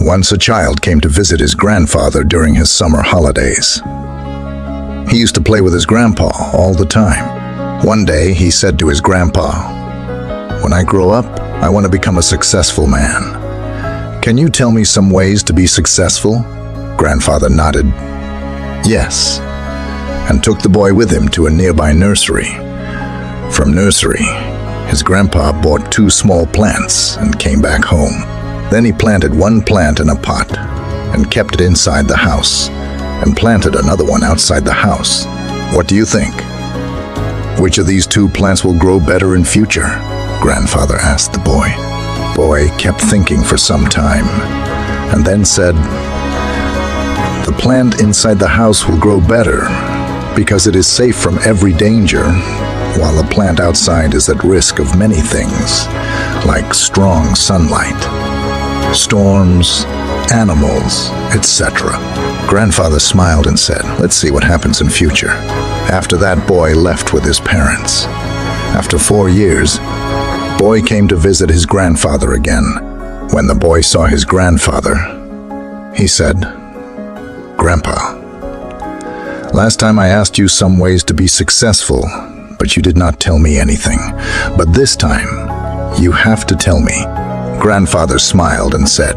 Once a child came to visit his grandfather during his summer holidays. He used to play with his grandpa all the time. One day, he said to his grandpa, "When I grow up, I want to become a successful man. Can you tell me some ways to be successful?" Grandfather nodded, "Yes," and took the boy with him to a nearby nursery. From nursery, his grandpa bought 2 small plants and came back home. Then he planted one plant in a pot and kept it inside the house and planted another one outside the house. What do you think? Which of these 2 plants will grow better in future? Grandfather asked the boy. Boy kept thinking for some time and then said, "The plant inside the house will grow better because it is safe from every danger, while the plant outside is at risk of many things, like strong sunlight, storms, animals, etc." Grandfather smiled and said, "Let's see what happens in future." After that, boy left with his parents. After 4 years, boy came to visit his grandfather again. When the boy saw his grandfather, he said, "Grandpa, last time I asked you some ways to be successful, but you did not tell me anything. But this time, you have to tell me." Grandfather smiled and said,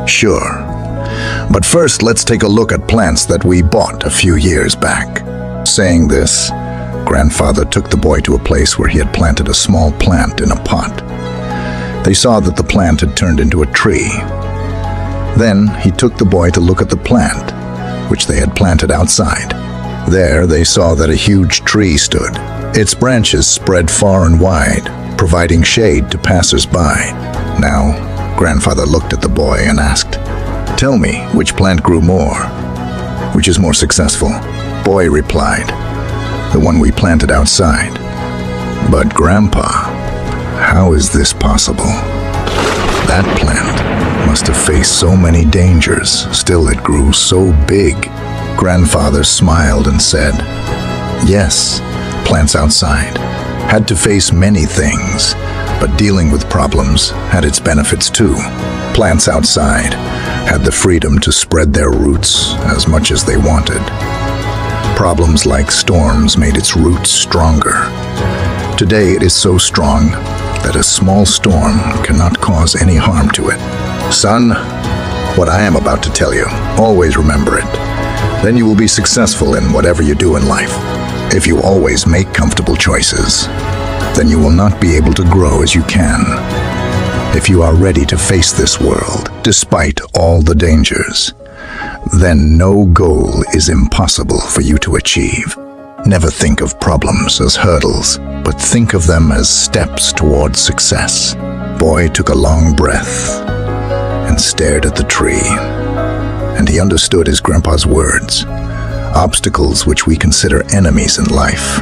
"Sure. But first, let's take a look at plants that we bought a few years back." Saying this, Grandfather took the boy to a place where he had planted a small plant in a pot. They saw that the plant had turned into a tree. Then he took the boy to look at the plant, which they had planted outside. There they saw that a huge tree stood. Its branches spread far and wide, providing shade to passers-by. Now, Grandfather looked at the boy and asked, "Tell me, which plant grew more? Which is more successful?" Boy replied, "The one we planted outside." "But Grandpa, how is this possible? That plant must have faced so many dangers, still it grew so big." Grandfather smiled and said, "Yes, plants outside had to face many things, but dealing with problems had its benefits too. Plants outside had the freedom to spread their roots as much as they wanted. Problems like storms made its roots stronger. Today it is so strong that a small storm cannot cause any harm to it. Son, what I am about to tell you, always remember it. Then you will be successful in whatever you do in life. If you always make comfortable choices, then you will not be able to grow as you can. If you are ready to face this world, despite all the dangers, then no goal is impossible for you to achieve. Never think of problems as hurdles, but think of them as steps towards success." Boy took a long breath and stared at the tree, and he understood his grandpa's words. Obstacles which we consider enemies in life.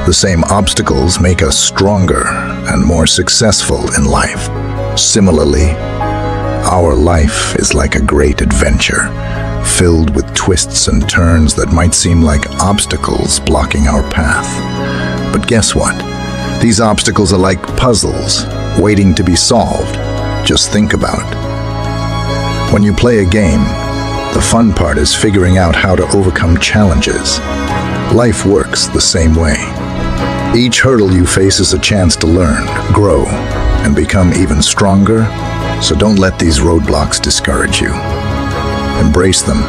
The same obstacles make us stronger and more successful in life. Similarly, our life is like a great adventure, filled with twists and turns that might seem like obstacles blocking our path. But guess what? These obstacles are like puzzles, waiting to be solved. Just think about it. When you play a game, the fun part is figuring out how to overcome challenges. Life works the same way. Each hurdle you face is a chance to learn, grow, and become even stronger, so don't let these roadblocks discourage you. Embrace them,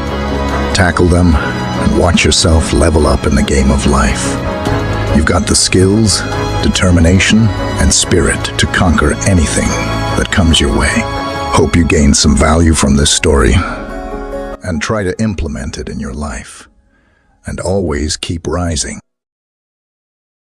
tackle them, and watch yourself level up in the game of life. You've got the skills, determination, and spirit to conquer anything that comes your way. Hope you gained some value from this story, and try to implement it in your life. And always keep rising.